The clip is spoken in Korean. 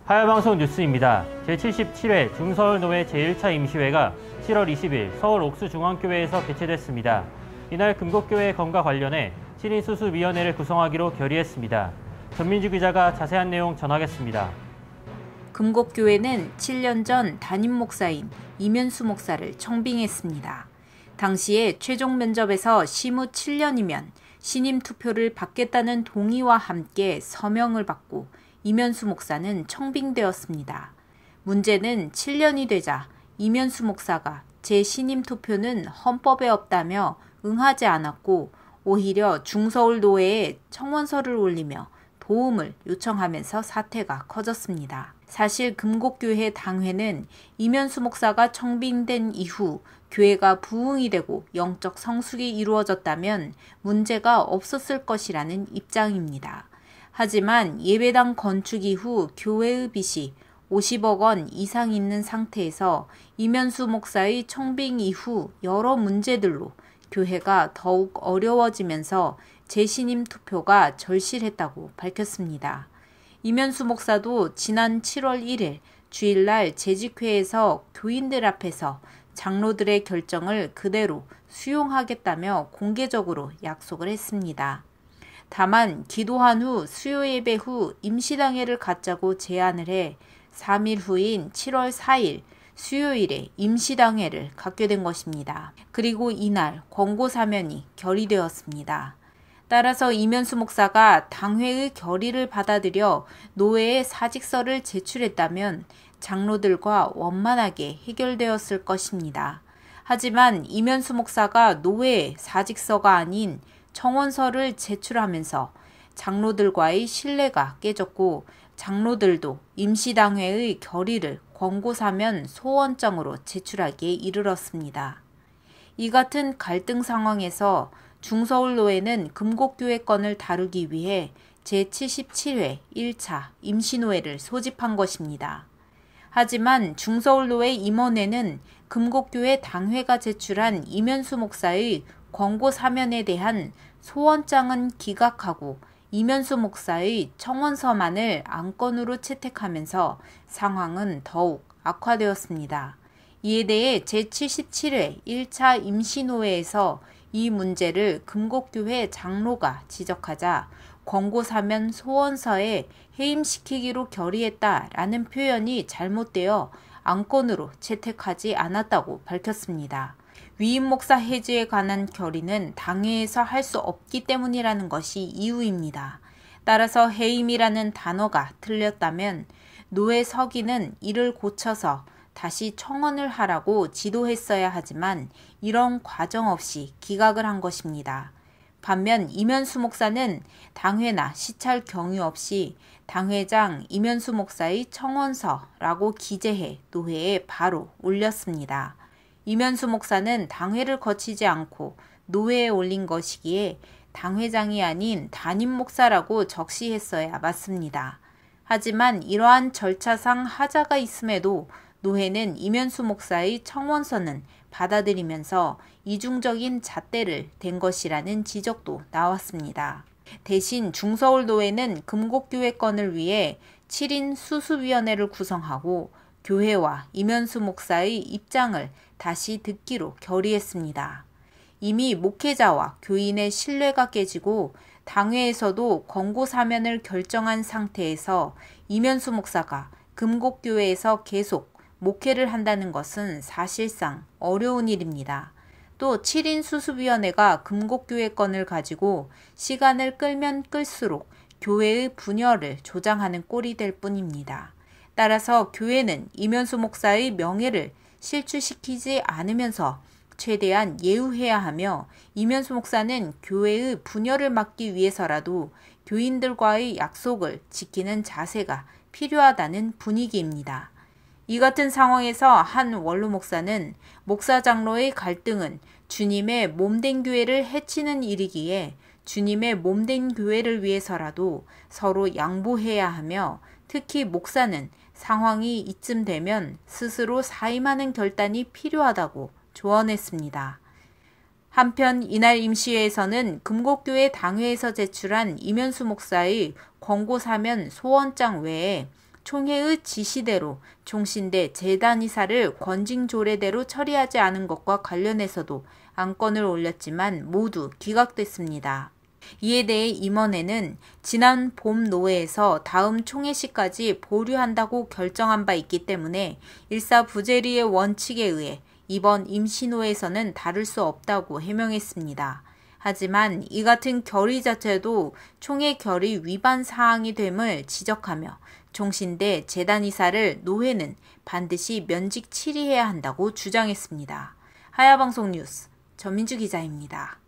하야방송 뉴스입니다. 제77회 중서울노회 제1차 임시회가 7월 20일 서울 옥수중앙교회에서 개최됐습니다. 이날 금곡교회 건과 관련해 친인수습위원회를 구성하기로 결의했습니다. 전민주 기자가 자세한 내용 전하겠습니다. 금곡교회는 7년 전 담임 목사인 이면수 목사를 청빙했습니다. 당시에 최종 면접에서 심의 7년이면 신임 투표를 받겠다는 동의와 함께 서명을 받고 이면수 목사는 청빙되었습니다. 문제는 7년이 되자 이면수 목사가 제 신임 투표는 헌법에 없다며 응하지 않았고 오히려 중서울노회에 청원서를 올리며 도움을 요청하면서 사태가 커졌습니다. 사실 금곡교회 당회는 이면수 목사가 청빙된 이후 교회가 부흥이 되고 영적 성숙이 이루어졌다면 문제가 없었을 것이라는 입장입니다. 하지만 예배당 건축 이후 교회의 빚이 50억 원 이상 있는 상태에서 이면수 목사의 청빙 이후 여러 문제들로 교회가 더욱 어려워지면서 재신임 투표가 절실했다고 밝혔습니다. 이면수 목사도 지난 7월 1일 주일날 재직회에서 교인들 앞에서 장로들의 결정을 그대로 수용하겠다며 공개적으로 약속을 했습니다. 다만 기도한 후 수요예배 후 임시당회를 갖자고 제안을 해 3일 후인 7월 4일 수요일에 임시당회를 갖게 된 것입니다. 그리고 이날 권고사면이 결의되었습니다. 따라서 이면수 목사가 당회의 결의를 받아들여 노회에 사직서를 제출했다면 장로들과 원만하게 해결되었을 것입니다. 하지만 이면수 목사가 노회에 사직서가 아닌 청원서를 제출하면서 장로들과의 신뢰가 깨졌고 장로들도 임시당회의 결의를 권고사면 소원장으로 제출하기에 이르렀습니다. 이 같은 갈등 상황에서 중서울노회는 금곡교회 건을 다루기 위해 제77회 1차 임시노회를 소집한 것입니다. 하지만 중서울노회 임원회는 금곡교회 당회가 제출한 이면수 목사의 권고사면에 대한 소원장은 기각하고 이면수 목사의 청원서만을 안건으로 채택하면서 상황은 더욱 악화되었습니다. 이에 대해 제77회 1차 임시노회에서 이 문제를 금곡교회 장로가 지적하자 권고사면 소원서에 해임시키기로 결의했다라는 표현이 잘못되어 안건으로 채택하지 않았다고 밝혔습니다. 위임 목사 해지에 관한 결의는 당회에서 할 수 없기 때문이라는 것이 이유입니다. 따라서 해임이라는 단어가 틀렸다면 노회 서기는 이를 고쳐서 다시 청원을 하라고 지도했어야 하지만 이런 과정 없이 기각을 한 것입니다. 반면 이면수 목사는 당회나 시찰 경유 없이 당회장 이면수 목사의 청원서라고 기재해 노회에 바로 올렸습니다. 이면수 목사는 당회를 거치지 않고 노회에 올린 것이기에 당회장이 아닌 담임 목사라고 적시했어야 맞습니다. 하지만 이러한 절차상 하자가 있음에도 노회는 이면수 목사의 청원서는 받아들이면서 이중적인 잣대를 댄 것이라는 지적도 나왔습니다. 대신 중서울노회는 금곡교회 건을 위해 7인 수습위원회를 구성하고 교회와 이면수 목사의 입장을 다시 듣기로 결의했습니다. 이미 목회자와 교인의 신뢰가 깨지고 당회에서도 권고사면을 결정한 상태에서 이면수 목사가 금곡교회에서 계속 목회를 한다는 것은 사실상 어려운 일입니다. 또 7인 수습위원회가 금곡교회 건을 가지고 시간을 끌면 끌수록 교회의 분열을 조장하는 꼴이 될 뿐입니다. 따라서 교회는 이면수 목사의 명예를 실추시키지 않으면서 최대한 예우해야 하며 이면수 목사는 교회의 분열을 막기 위해서라도 교인들과의 약속을 지키는 자세가 필요하다는 분위기입니다. 이 같은 상황에서 한 원로 목사는 목사 장로의 갈등은 주님의 몸된 교회를 해치는 일이기에 주님의 몸된 교회를 위해서라도 서로 양보해야 하며 특히 목사는 상황이 이쯤 되면 스스로 사임하는 결단이 필요하다고 조언했습니다. 한편 이날 임시회에서는 금곡교회 당회에서 제출한 이면수 목사의 권고사면 소원장 외에 총회의 지시대로 종신대 재단이사를 권징조례대로 처리하지 않은 것과 관련해서도 안건을 올렸지만 모두 기각됐습니다. 이에 대해 임원회는 지난 봄 노회에서 다음 총회 시까지 보류한다고 결정한 바 있기 때문에 일사부재리의 원칙에 의해 이번 임시노회에서는 다룰 수 없다고 해명했습니다. 하지만 이 같은 결의 자체도 총회 결의 위반 사항이 됨을 지적하며 종신대 재단이사를 노회는 반드시 면직 처리해야 한다고 주장했습니다. 하야방송 뉴스 전민주 기자입니다.